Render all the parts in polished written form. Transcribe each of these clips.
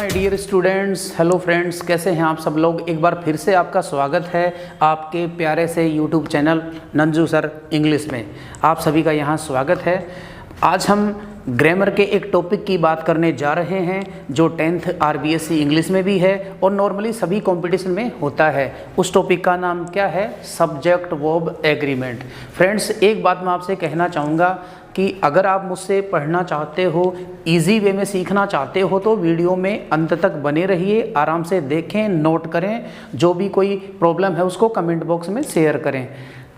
My dear students, hello friends, कैसे हैं आप सब लोग। एक बार फिर से आपका स्वागत है आपके प्यारे से यूट्यूब चैनल नंजू सर इंग्लिश में। आप सभी का यहाँ स्वागत है। आज हम ग्रामर के एक टॉपिक की बात करने जा रहे हैं जो 10th RBSc इंग्लिश में भी है और नॉर्मली सभी कंपटीशन में होता है। उस टॉपिक का नाम क्या है? Subject verb agreement. फ्रेंड्स, एक बात मैं आपसे कहना चाहूँगा कि अगर आप मुझसे पढ़ना चाहते हो, इजी वे में सीखना चाहते हो तो वीडियो में अंत तक बने रहिए, आराम से देखें, नोट करें, जो भी कोई प्रॉब्लम है उसको कमेंट बॉक्स में शेयर करें।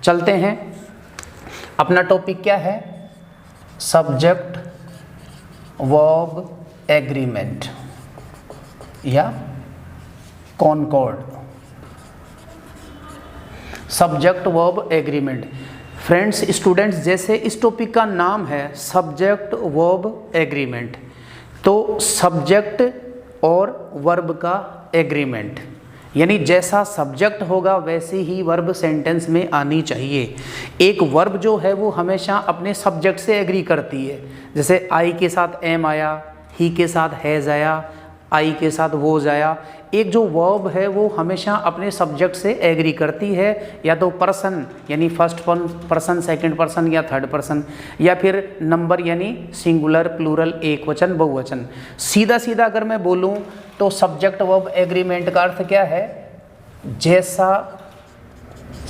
चलते हैं, अपना टॉपिक क्या है? सब्जेक्ट वर्ब एग्रीमेंट या concord. Subject verb agreement. Friends, students, जैसे इस टॉपिक का नाम है सब्जेक्ट वर्ब एग्रीमेंट, तो सब्जेक्ट और वर्ब का एग्रीमेंट, यानी जैसा सब्जेक्ट होगा वैसे ही वर्ब सेंटेंस में आनी चाहिए। एक वर्ब जो है वो हमेशा अपने सब्जेक्ट से एग्री करती है। जैसे आई के साथ एम आया, ही के साथ हैज़ आया, आई के साथ वोज आया। एक जो वर्ब है वो हमेशा अपने सब्जेक्ट से एग्री करती है, या तो पर्सन यानी फर्स्ट पर्सन, सेकंड पर्सन या थर्ड पर्सन, या फिर नंबर यानी सिंगुलर, प्लूरल, एक वचन, बहुवचन। सीधा सीधा अगर मैं बोलूं तो सब्जेक्ट वर्ब एग्रीमेंट का अर्थ क्या है? जैसा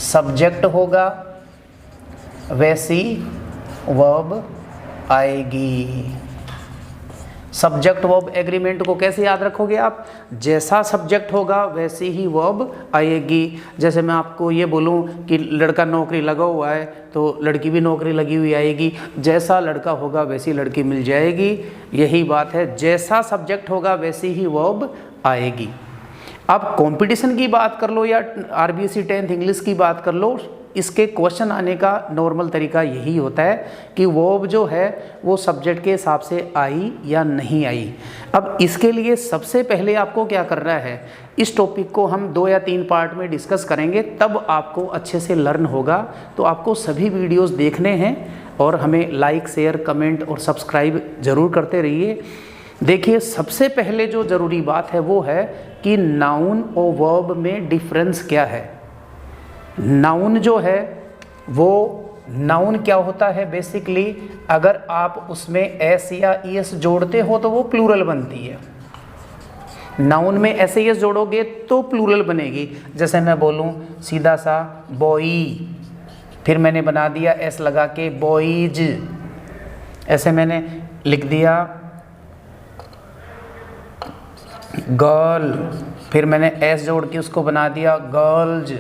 सब्जेक्ट होगा वैसी वर्ब आएगी। सब्जेक्ट वर्ब एग्रीमेंट को कैसे याद रखोगे आप? जैसा सब्जेक्ट होगा वैसी ही वर्ब आएगी। जैसे मैं आपको ये बोलूं कि लड़का नौकरी लगा हुआ है तो लड़की भी नौकरी लगी हुई आएगी। जैसा लड़का होगा वैसी लड़की मिल जाएगी। यही बात है, जैसा सब्जेक्ट होगा वैसी ही वर्ब आएगी। अब कंपटीशन की बात कर लो या RBSc 10th इंग्लिश की बात कर लो, इसके क्वेश्चन आने का नॉर्मल तरीका यही होता है कि वर्ब जो है वो सब्जेक्ट के हिसाब से आई या नहीं आई। अब इसके लिए सबसे पहले आपको क्या करना है, इस टॉपिक को हम 2 या 3 पार्ट में डिस्कस करेंगे, तब आपको अच्छे से लर्न होगा। तो आपको सभी वीडियोस देखने हैं और हमें लाइक, शेयर, कमेंट और सब्सक्राइब ज़रूर करते रहिए। देखिए, सबसे पहले जो ज़रूरी बात है वो है कि नाउन और वर्ब में डिफरेंस क्या है। नाउन जो है वो नाउन क्या होता है बेसिकली, अगर आप उसमें एस या ईएस जोड़ते हो तो वो प्लूरल बनती है। नाउन में एस ईएस जोड़ोगे तो प्लूरल बनेगी। जैसे मैं बोलूं सीधा सा बॉय, फिर मैंने बना दिया एस लगा के बॉयज, ऐसे मैंने लिख दिया गर्ल, फिर मैंने एस जोड़ के उसको बना दिया गर्ल्स।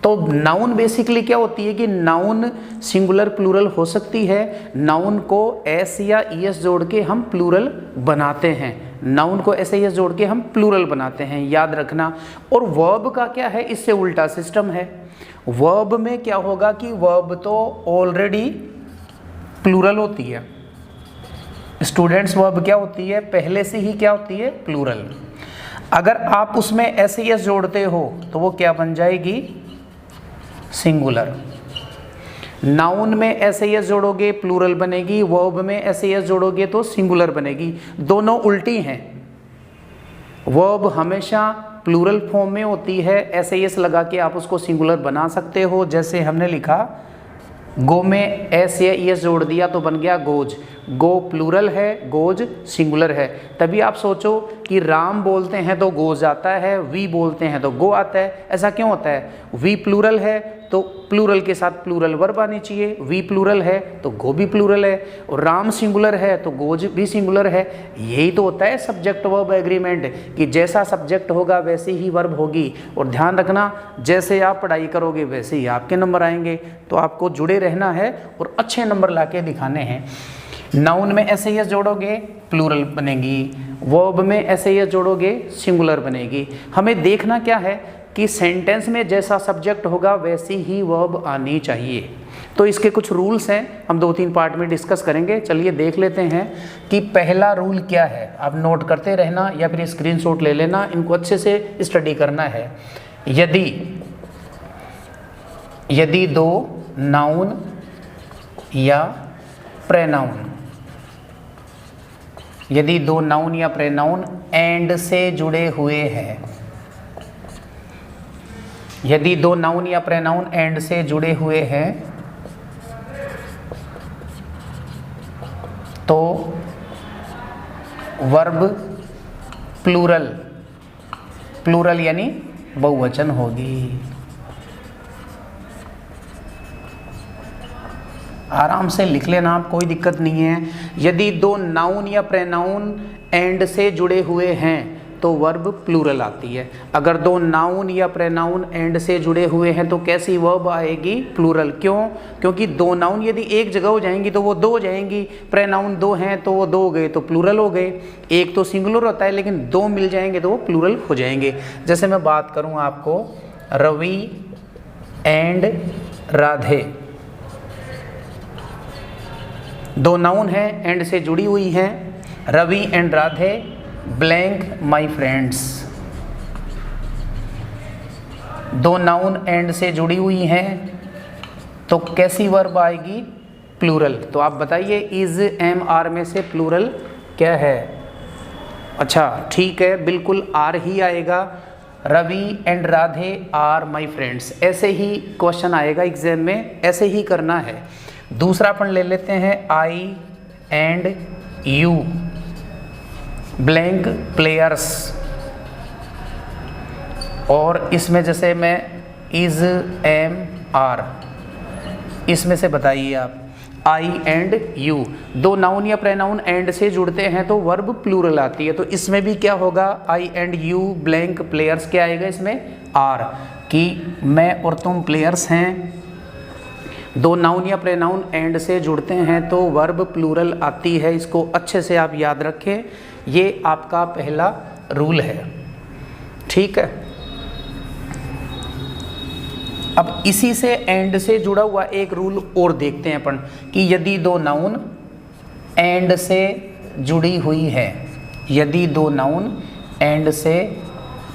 तो नाउन बेसिकली क्या होती है कि नाउन सिंगुलर प्लूरल हो सकती है। नाउन को एस या ईएस जोड़ के हम प्लूरल बनाते हैं। नाउन को एस ईएस जोड़ के हम प्लूरल बनाते हैं, याद रखना। और वर्ब का क्या है, इससे उल्टा सिस्टम है। वर्ब में क्या होगा कि वर्ब तो ऑलरेडी प्लूरल होती है। स्टूडेंट्स, वर्ब क्या होती है? पहले से ही क्या होती है? प्लूरल। अगर आप उसमें एस ईएस जोड़ते हो तो वो क्या बन जाएगी? सिंगुलर। नाउन में एस ईएस जोड़ोगे प्लूरल बनेगी, वर्ब में एस ईएस जोड़ोगे तो सिंगुलर बनेगी। दोनों उल्टी हैं। वर्ब हमेशा प्लूरल फॉर्म में होती है, एस ईएस लगा के आप उसको सिंगुलर बना सकते हो। जैसे हमने लिखा गो में एस या ईएस जोड़ दिया तो बन गया गोज। गो प्लूरल है, गोज सिंगुलर है। तभी आप सोचो कि राम बोलते हैं तो गोज आता है, वी बोलते हैं तो गो आता है। ऐसा क्यों होता है? वी प्लूरल है तो प्लूरल के साथ प्लूरल वर्ब आनी चाहिए। वी प्लूरल है तो गो भी प्लूरल है, और राम सिंगुलर है तो गोज भी सिंगुलर है। यही तो होता है सब्जेक्ट वर्ब एग्रीमेंट, कि जैसा सब्जेक्ट होगा वैसे ही वर्ब होगी। और ध्यान रखना, जैसे आप पढ़ाई करोगे वैसे ही आपके नंबर आएंगे। तो आपको जुड़े रहना है और अच्छे नंबर ला के दिखाने हैं। नाउन में एस ईएस जोड़ोगे प्लूरल बनेगी, वर्ब में एस ईएस जोड़ोगे सिंगुलर बनेगी। हमें देखना क्या है कि सेंटेंस में जैसा सब्जेक्ट होगा वैसी ही वर्ब आनी चाहिए। तो इसके कुछ रूल्स हैं, हम 2-3 पार्ट में डिस्कस करेंगे। चलिए देख लेते हैं कि पहला रूल क्या है। आप नोट करते रहना या फिर स्क्रीनशॉट ले लेना, इनको अच्छे से स्टडी करना है। यदि 2 नाउन या प्रेनाउन यदि दो नाउन या प्रोनाउन एंड से जुड़े हुए हैं, यदि दो नाउन या प्रोनाउन एंड से जुड़े हुए हैं तो वर्ब प्लूरल, प्लूरल यानी बहुवचन होगी। आराम से लिख लेना आप, कोई दिक्कत नहीं है। यदि दो नाउन या प्रोनाउन एंड से जुड़े हुए हैं तो वर्ब प्लूरल आती है। अगर दो नाउन या प्रोनाउन एंड से जुड़े हुए हैं तो कैसी वर्ब आएगी? प्लूरल। क्यों? क्योंकि दो नाउन यदि एक जगह हो जाएंगी तो वो दो हो जाएंगी, प्रोनाउन दो हैं तो वो दो हो गए तो प्लूरल हो गए। एक तो सिंगुलर होता है लेकिन दो मिल जाएंगे तो वो प्लूरल हो जाएंगे। जैसे मैं बात करूं आपको, रवि एंड राधे, दो नाउन हैं एंड से जुड़ी हुई हैं, Ravi and Radhe blank my friends. दो नाउन एंड से जुड़ी हुई हैं तो कैसी वर्ब आएगी? प्लूरल। तो आप बताइए इज एम आर में से प्लूरल क्या है? अच्छा ठीक है, बिल्कुल आर ही आएगा। Ravi and Radhe are my friends, ऐसे ही क्वेश्चन आएगा एग्जाम में, ऐसे ही करना है। दूसरा अपन ले लेते हैं, आई एंड यू ब्लैंक प्लेयर्स, और इसमें जैसे मैं इज एम आर, इसमें से बताइए आप, आई एंड यू, दो नाउन या प्रोनाउन एंड से जुड़ते हैं तो वर्ब प्लूरल आती है। तो इसमें भी क्या होगा? आई एंड यू ब्लैंक प्लेयर्स, क्या आएगा इसमें? आर, कि मैं और तुम प्लेयर्स हैं। दो नाउन या प्रोनाउन एंड से जुड़ते हैं तो वर्ब प्लूरल आती है। इसको अच्छे से आप याद रखें, ये आपका पहला रूल है। ठीक है, अब इसी से एंड से जुड़ा हुआ एक रूल और देखते हैं अपन, कि यदि दो नाउन एंड से जुड़ी हुई है, यदि दो नाउन एंड से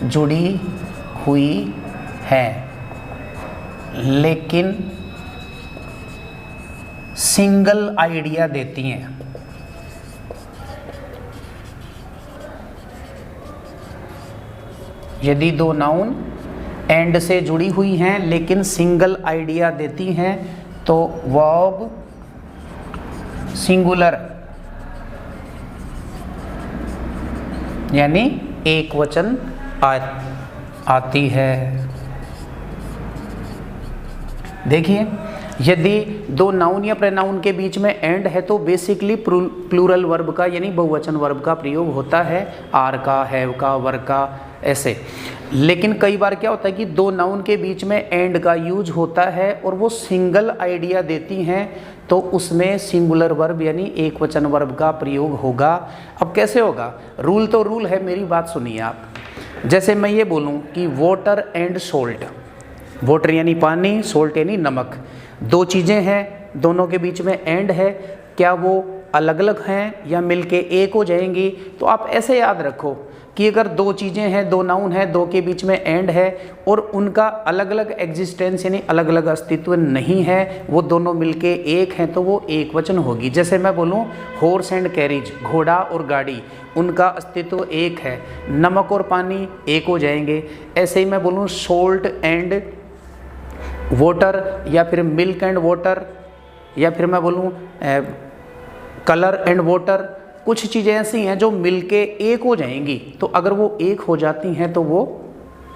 जुड़ी हुई है लेकिन सिंगल आइडिया देती हैं, यदि दो नाउन एंड से जुड़ी हुई हैं लेकिन सिंगल आइडिया देती हैं तो वर्ब सिंगुलर यानी एक वचन आती है। देखिए, यदि दो नाउन या प्रोनाउन के बीच में एंड है तो बेसिकली प्लूरल वर्ब का यानी बहुवचन वर्ब का प्रयोग होता है, आर का, हैव का, वर का, ऐसे। लेकिन कई बार क्या होता है कि दो नाउन के बीच में एंड का यूज होता है और वो सिंगल आइडिया देती हैं तो उसमें सिंगुलर वर्ब यानी एक वचन वर्ब का प्रयोग होगा। अब कैसे होगा? रूल तो रूल है, मेरी बात सुनिए आप। जैसे मैं ये बोलूँ कि वाटर एंड सोल्ट, वाटर यानी पानी, सोल्ट यानी नमक, दो चीज़ें हैं, दोनों के बीच में एंड है, क्या वो अलग अलग हैं या मिलके एक हो जाएंगी? तो आप ऐसे याद रखो कि अगर दो चीज़ें हैं, दो नाउन है, दो के बीच में एंड है और उनका अलग अलग एग्जिस्टेंस यानी अलग अलग अस्तित्व नहीं है, वो दोनों मिलके एक हैं तो वो एक वचन होगी। जैसे मैं बोलूँ हॉर्स एंड कैरिज, घोड़ा और गाड़ी, उनका अस्तित्व एक है, नमक और पानी एक हो जाएंगे। ऐसे ही मैं बोलूँ सोल्ट एंड वाटर या फिर मिल्क एंड वाटर, या फिर मैं बोलूँ कलर एंड वाटर, कुछ चीज़ें ऐसी हैं जो मिलके एक हो जाएंगी, तो अगर वो एक हो जाती हैं तो वो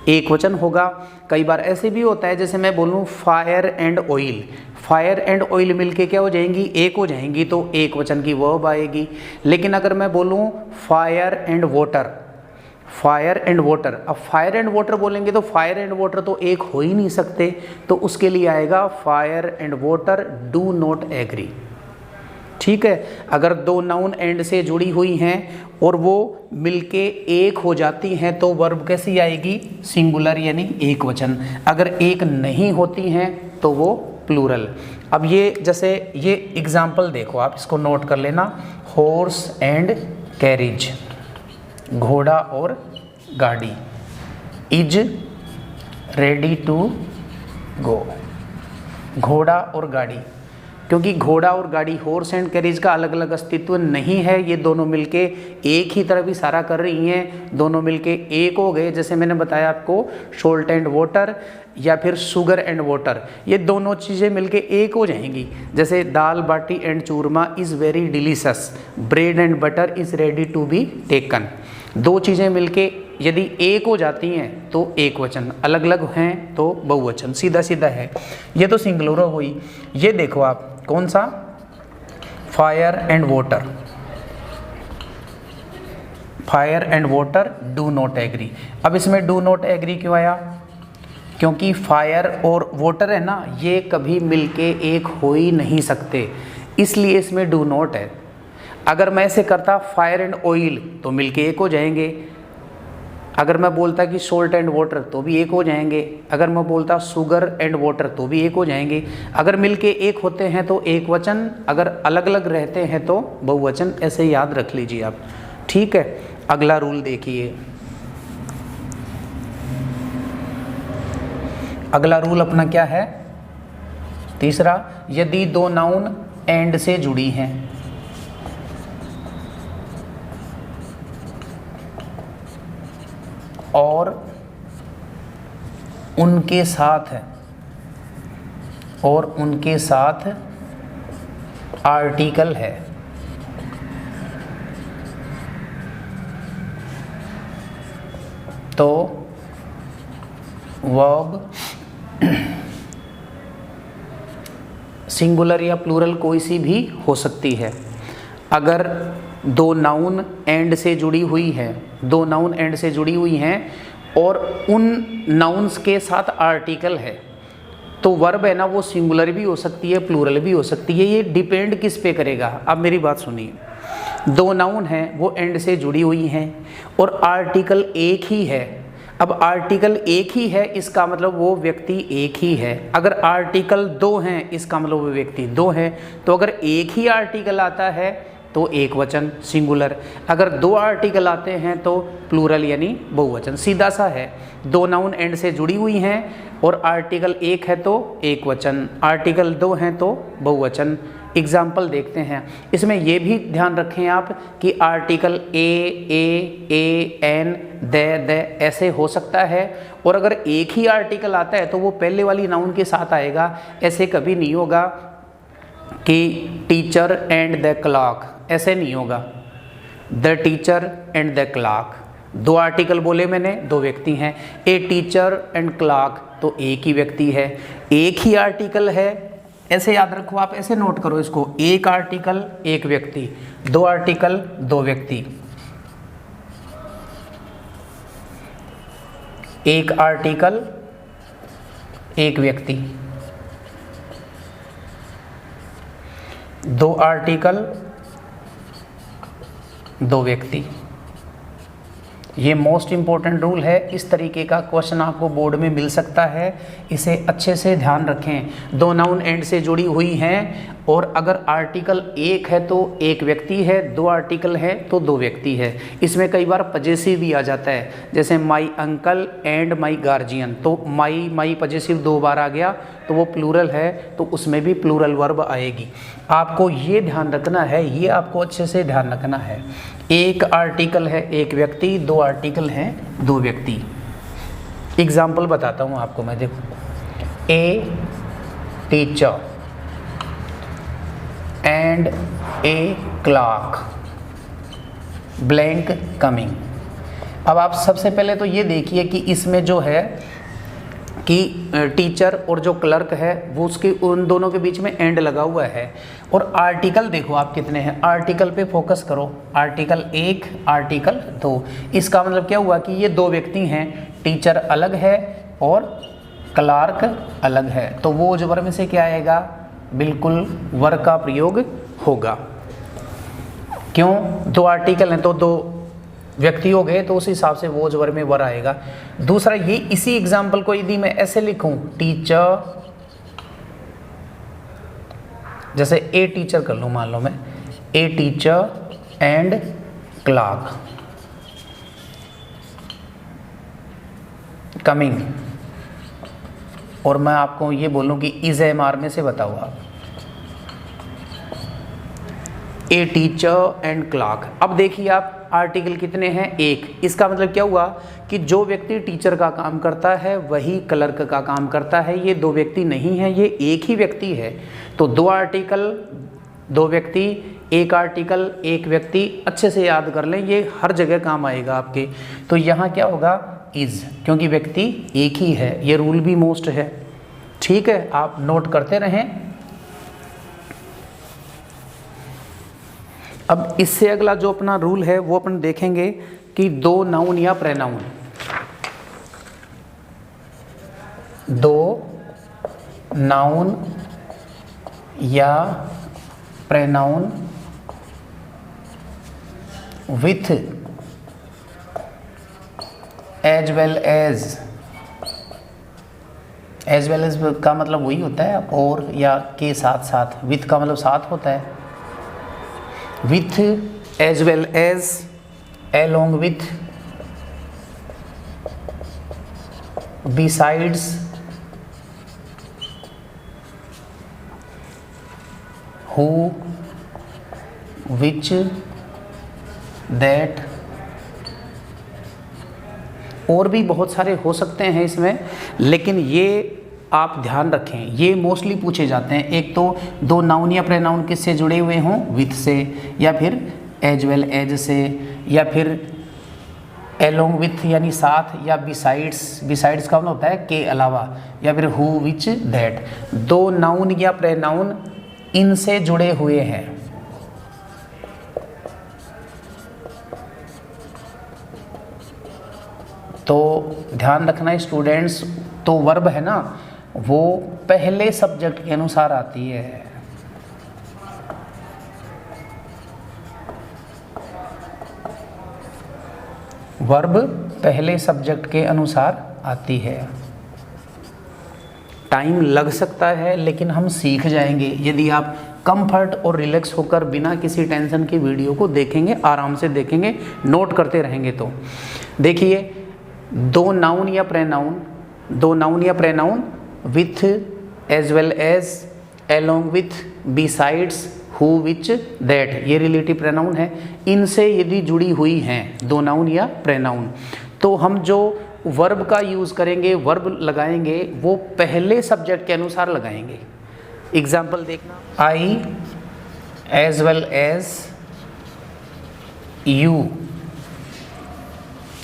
एक वचन होगा। कई बार ऐसे भी होता है, जैसे मैं बोलूँ fire and oil, fire and oil मिलके क्या हो जाएंगी? एक हो जाएंगी, तो एक वचन की वर्ब आएगी। लेकिन अगर मैं बोलूँ fire and water, fire and water, अब फायर एंड वाटर बोलेंगे तो फायर एंड वाटर तो एक हो ही नहीं सकते, तो उसके लिए आएगा fire and water do not agree. ठीक है, अगर दो नाउन एंड से जुड़ी हुई हैं और वो मिलके एक हो जाती हैं तो वर्ब कैसी आएगी? सिंगुलर यानी एक वचन। अगर एक नहीं होती हैं तो वो प्लूरल। अब ये जैसे ये एग्जाम्पल देखो, आप इसको नोट कर लेना, हॉर्स एंड कैरिज, घोड़ा और गाड़ी, इज रेडी टू गो, घोड़ा और गाड़ी, क्योंकि घोड़ा और गाड़ी, हॉर्स एंड कैरिज का अलग अलग अस्तित्व नहीं है, ये दोनों मिलके एक ही तरफ इशारा कर रही हैं, दोनों मिलके एक हो गए। जैसे मैंने बताया आपको, सॉल्ट एंड वाटर या फिर शुगर एंड वाटर, ये दोनों चीज़ें मिलके एक हो जाएंगी। जैसे dal baati and churma is very delicious, bread and butter is ready to be taken. दो चीज़ें मिलके यदि एक हो जाती हैं तो एक वचन, अलग अलग हैं तो बहुवचन, सीधा सीधा है। ये तो सिंगुलर हुई। ये देखो आप, कौन सा, fire and water, fire and water do not agree. अब इसमें डू नॉट एग्री क्यों आया? क्योंकि फायर और वाटर है ना, ये कभी मिलके एक हो ही नहीं सकते, इसलिए इसमें डू नॉट है। अगर मैं ऐसे करता फायर एंड ऑयल तो मिलके एक हो जाएंगे। अगर मैं बोलता कि सोल्ट एंड वाटर तो भी एक हो जाएंगे। अगर मैं बोलता शुगर एंड वाटर तो भी एक हो जाएंगे। अगर मिलके एक होते हैं तो एक वचन, अगर अलग अलग रहते हैं तो बहुवचन। ऐसे याद रख लीजिए आप, ठीक है। अगला रूल देखिए, अगला रूल अपना क्या है? तीसरा, यदि दो नाउन एंड से जुड़ी हैं, और उनके साथ आर्टिकल है, तो वर्ब सिंगुलर या प्लूरल कोई सी भी हो सकती है। अगर दो नाउन एंड से जुड़ी हुई है, दो नाउन एंड से जुड़ी हुई हैं और उन नाउन्स के साथ आर्टिकल है, तो वर्ब है ना वो सिंगुलर भी हो सकती है, प्लूरल भी हो सकती है। ये डिपेंड किस पे करेगा? अब मेरी बात सुनिए, दो नाउन हैं वो एंड से जुड़ी हुई हैं और आर्टिकल एक ही है। अब आर्टिकल एक ही है, इसका मतलब वो व्यक्ति एक ही है। अगर आर्टिकल दो हैं, इसका मतलब वो व्यक्ति दो हैं। तो अगर एक ही आर्टिकल आता है तो एक वचन सिंगुलर, अगर दो आर्टिकल आते हैं तो प्लूरल यानी बहुवचन। सीधा सा है, दो नाउन एंड से जुड़ी हुई हैं और आर्टिकल एक है तो एक वचन, आर्टिकल दो हैं तो बहुवचन। एग्जाम्पल देखते हैं। इसमें यह भी ध्यान रखें आप कि आर्टिकल ए एन द ऐसे हो सकता है, और अगर एक ही आर्टिकल आता है तो वो पहले वाली नाउन के साथ आएगा। ऐसे कभी नहीं होगा कि टीचर एंड द क्लॉक, ऐसे नहीं होगा। The teacher and the clock, दो आर्टिकल बोले मैंने, दो व्यक्ति हैं। ए टीचर एंड क्लॉक तो एक ही व्यक्ति है, एक ही आर्टिकल है। ऐसे याद रखो आप, ऐसे नोट करो इसको, एक आर्टिकल एक व्यक्ति, दो आर्टिकल दो व्यक्ति, एक आर्टिकल एक व्यक्ति, दो आर्टिकल दो व्यक्ति। ये मोस्ट इंपॉर्टेंट रूल है। इस तरीके का क्वेश्चन आपको बोर्ड में मिल सकता है, इसे अच्छे से ध्यान रखें। दो नाउन एंड से जुड़ी हुई हैं और अगर आर्टिकल एक है तो एक व्यक्ति है, दो आर्टिकल है तो दो व्यक्ति है। इसमें कई बार पजेसिव भी आ जाता है, जैसे my uncle and my guardian, तो माई पजेसिव दो बार आ गया तो वो प्लूरल है, तो उसमें भी प्लूरल वर्ब आएगी। आपको ये ध्यान रखना है, ये आपको अच्छे से ध्यान रखना है। एक आर्टिकल है एक व्यक्ति, दो आर्टिकल हैं दो व्यक्ति। एग्जाम्पल बताता हूँ आपको मैं, देखो, a teacher and a clock blank coming. अब आप सबसे पहले तो ये देखिए कि इसमें जो है कि टीचर और जो क्लर्क है वो उसके उन दोनों के बीच में एंड लगा हुआ है। और आर्टिकल देखो आप कितने हैं, आर्टिकल पे फोकस करो, आर्टिकल एक आर्टिकल दो। इसका मतलब क्या हुआ कि ये दो व्यक्ति हैं, टीचर अलग है और क्लर्क अलग है, तो वो जो वर्ब में से क्या आएगा, बिल्कुल वर्ब का प्रयोग होगा। क्यों? दो आर्टिकल हैं तो दो व्यक्ति हो गए, तो उस हिसाब से वो वर्ब में वर आएगा। दूसरा, ये इसी एग्जाम्पल को यदि मैं ऐसे लिखूं, टीचर, जैसे ए टीचर कर लूं, मान लो मैं a teacher and clock coming, और मैं आपको ये बोलूं कि इज एम आर में से बताओ आप, ए टीचर एंड क्लॉक। अब देखिए आप आर्टिकल कितने हैं, एक। इसका मतलब क्या हुआ कि जो व्यक्ति टीचर का काम करता है वही क्लर्क का काम करता है। ये दो व्यक्ति नहीं है, ये एक ही व्यक्ति है। तो दो आर्टिकल दो व्यक्ति, एक आर्टिकल एक व्यक्ति, अच्छे से याद कर लें, ये हर जगह काम आएगा आपके। तो यहाँ क्या होगा, इज, क्योंकि व्यक्ति एक ही है। ये रूल भी मोस्ट है, ठीक है, आप नोट करते रहें। अब इससे अगला जो अपना रूल है वो अपन देखेंगे कि दो नाउन या प्रेनाउन, दो नाउन या प्रेनाउन विथ एज वेल एज का मतलब वही होता है और या के साथ साथ, विथ का मतलब साथ होता है, with as well as, along with, besides, who, which, that, और भी बहुत सारे हो सकते हैं इसमें, लेकिन ये आप ध्यान रखें, ये मोस्टली पूछे जाते हैं। एक तो दो नाउन या प्रोनाउन किससे जुड़े हुए हों, विथ से, या फिर एज वेल एज से, या फिर एलोंग विथ यानी साथ, या बिसाइड्स का मतलब होता है के अलावा, या फिर हु विच दैट। दो नाउन या प्रोनाउन इनसे जुड़े हुए हैं। तो ध्यान रखना स्टूडेंट्स, तो वर्ब है ना वो पहले सब्जेक्ट के अनुसार आती है। वर्ब पहले सब्जेक्ट के अनुसार आती है। टाइम लग सकता है लेकिन हम सीख जाएंगे यदि आप कंफर्ट और रिलैक्स होकर बिना किसी टेंशन की वीडियो को देखेंगे, आराम से देखेंगे, नोट करते रहेंगे। तो देखिए, दो नाउन या pronoun with, as well as, along with, besides, who which that, ये रिलेटिव प्रोनाउन है। इनसे यदि जुड़ी हुई हैं दो नाउन या प्रोनाउन, तो हम जो वर्ब का यूज़ करेंगे, वर्ब लगाएंगे, वो पहले सब्जेक्ट के अनुसार लगाएंगे। एग्जाम्पल देखना, I as well as you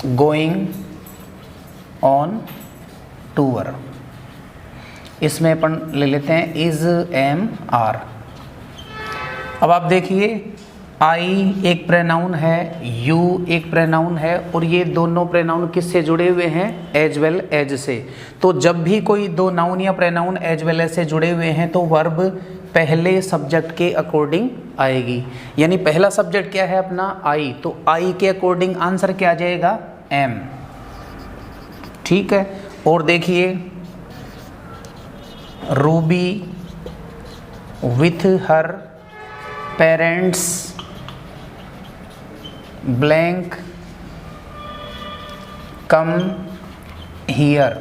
going on tour. इसमें अपन ले लेते हैं इज, एम, आर। अब आप देखिए, आई एक प्रोनाउन है, यू एक प्रोनाउन है, और ये दोनों प्रोनाउन किससे जुड़े हुए हैं, एज वेल एज से। तो जब भी कोई दो नाउन या प्रोनाउन एज वेल एज से जुड़े हुए हैं तो वर्ब पहले सब्जेक्ट के अकॉर्डिंग आएगी। यानी पहला सब्जेक्ट क्या है अपना, आई, तो आई के अकॉर्डिंग आंसर क्या आ जाएगा, एम, ठीक है। और देखिए, Ruby with her parents blank come here,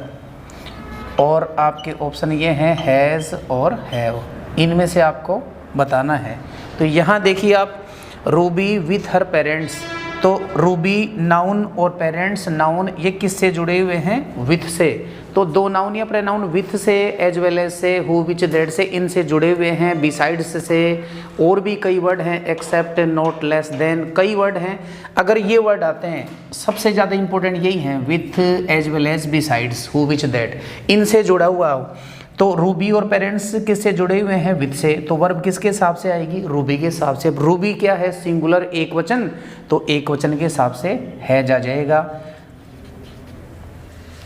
और आपके ऑप्शन ये हैं हैज़ और हैव, इनमें से आपको बताना है। तो यहाँ देखिए आप, रूबी विथ हर पेरेंट्स, तो रूबी नाउन और पेरेंट्स नाउन, ये किससे जुड़े हुए हैं, विथ से। तो दो नाउन या प्रोनाउन विथ से, एज वेल एज से, हु विच दैट से, इनसे जुड़े हुए हैं। बिसाइड्स से और भी कई वर्ड हैं, एक्सेप्ट, नॉट, लेस देन, कई वर्ड हैं। अगर ये वर्ड आते हैं, सबसे ज़्यादा इंपॉर्टेंट यही हैं, with, as well as, besides, who which that, इनसे जुड़ा हुआ हो। तो रूबी और पेरेंट्स किससे जुड़े हुए हैं, विथ से, तो वर्ब किसके हिसाब से आएगी, रूबी के हिसाब से। रूबी क्या है, सिंगुलर, एक वचन, तो एक वचन के हिसाब से हैज आ जाएगा,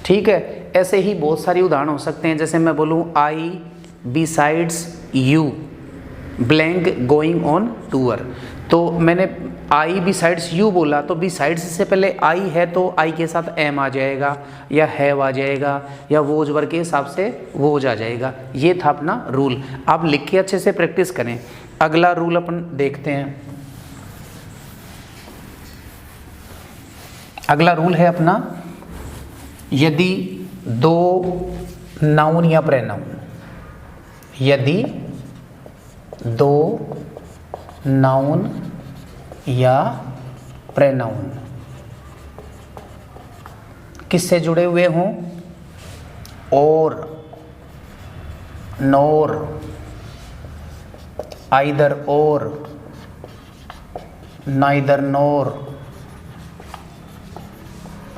ठीक है। ऐसे ही बहुत सारी उदाहरण हो सकते हैं, जैसे मैं बोलूँ I besides you blank going on tour, तो मैंने आई बिसाइड्स यू बोला, तो बिसाइड्स से पहले आई है तो आई के साथ एम आ जाएगा, या हैव आ जाएगा, या वोज वर्ग के हिसाब से वोज आ जाएगा। ये था अपना रूल, आप लिख के अच्छे से प्रैक्टिस करें। अगला रूल अपन देखते हैं। अगला रूल है अपना, यदि दो नाउन या प्रोनाउन, यदि दो नाउन या प्रेनाउन किससे जुड़े हुए हों, और, नोर, आइदर और, neither NOR,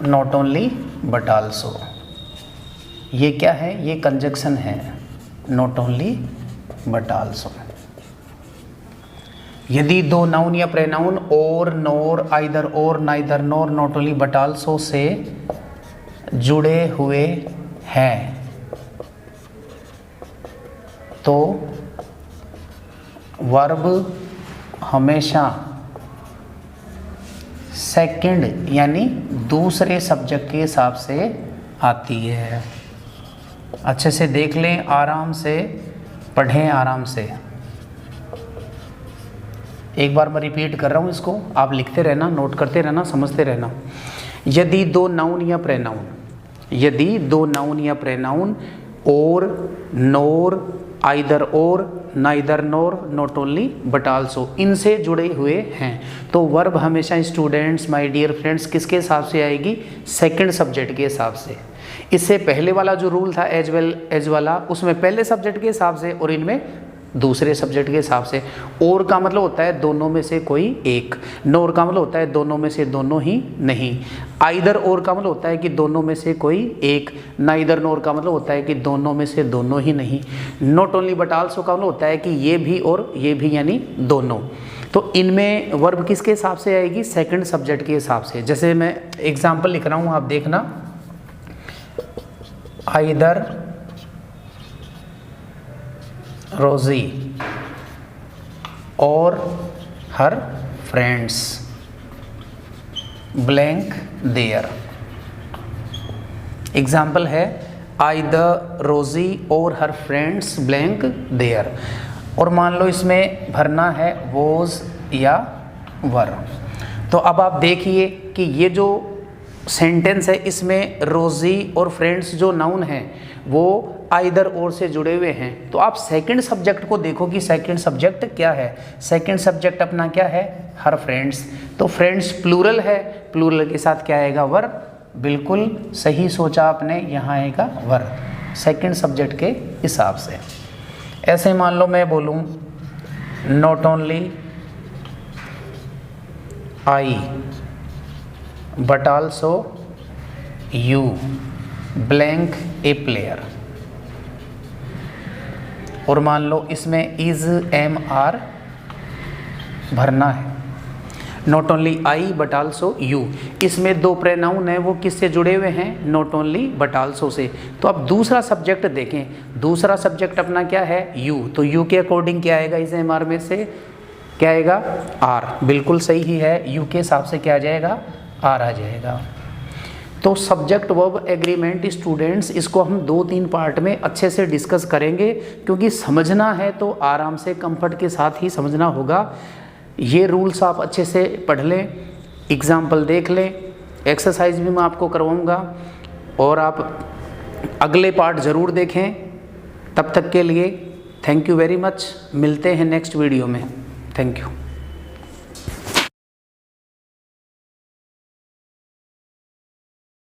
not only but also. ये क्या है, ये कंजक्शन है, नॉट ओनली बट आल्सो। यदि दो नाउन या प्रेनाउन और, नोर, आइदर और, neither NOR, not only but also say जुड़े हुए हैं तो वर्ब हमेशा सेकंड यानी दूसरे सब्जेक्ट के हिसाब से आती है। अच्छे से देख लें, आराम से पढ़ें, आराम से। एक बार मैं रिपीट कर रहा हूँ इसको, आप लिखते रहना, नोट करते रहना, समझते रहना। यदि दो नाउन या प्रेनाउन, यदि दो नाउन या प्रेनाउन और, नोर, आइदर और, neither NOR, not only but also इनसे जुड़े हुए हैं तो वर्ब हमेशा स्टूडेंट्स, माय डियर फ्रेंड्स, किसके हिसाब से आएगी, सेकंड सब्जेक्ट के हिसाब से। इससे पहले वाला जो रूल था एज वेल एज वाला, उसमें पहले सब्जेक्ट के हिसाब से और इनमें दूसरे सब्जेक्ट के हिसाब से। और का मतलब होता है दोनों में से कोई एक, नोर का मतलब होता है दोनों में से दोनों ही नहीं, आइदर और का मतलब होता है कि दोनों में से कोई एक, नाइदर नोर का मतलब होता है कि दोनों में से दोनों ही नहीं, नॉट ओनली बट आल्सो का मतलब होता है कि ये भी और ये भी यानी दोनों। तो इनमें वर्ब किसके हिसाब से आएगी, सेकंड सब्जेक्ट के हिसाब से। जैसे मैं एग्जाम्पल लिख रहा हूँ, आप देखना, either Rosie or her friends blank there. Example है either Rosie or her friends blank there. और मान लो इसमें भरना है वोज या वर। तो अब आप देखिए कि ये जो सेंटेंस है इसमें रोजी और फ्रेंड्स जो नाउन हैं वो आइदर और से जुड़े हुए हैं। तो आप सेकंड सब्जेक्ट को देखो कि सेकंड सब्जेक्ट क्या है। सेकंड सब्जेक्ट अपना क्या है, हर फ्रेंड्स। तो फ्रेंड्स प्लूरल है, प्लूरल के साथ क्या आएगा, वर। बिल्कुल सही सोचा आपने, यहाँ आएगा वर सेकंड सब्जेक्ट के हिसाब से। ऐसे मान लो मैं बोलूँ not only I but also you blank A player. और मान लो इसमें इज, एम, आर भरना है, not only I but also you. इसमें दो प्रोनाउन है, वो किससे जुड़े हुए हैं, not only but also say. तो अब दूसरा सब्जेक्ट देखें, दूसरा सब्जेक्ट अपना क्या है, यू। तो यू के अकॉर्डिंग क्या आएगा, इस एम आर में से क्या आएगा, आर। बिल्कुल सही ही है, यू के हिसाब से क्या आ जाएगा, आर आ जाएगा। तो सब्जेक्ट वर्ब एग्रीमेंट स्टूडेंट्स, इसको हम 2-3 पार्ट में अच्छे से डिस्कस करेंगे, क्योंकि समझना है तो आराम से कंफर्ट के साथ ही समझना होगा। ये रूल्स आप अच्छे से पढ़ लें, एग्जाम्पल देख लें, एक्सरसाइज भी मैं आपको करवाऊंगा, और आप अगले पार्ट ज़रूर देखें। तब तक के लिए थैंक यू वेरी मच, मिलते हैं नेक्स्ट वीडियो में। Thank you.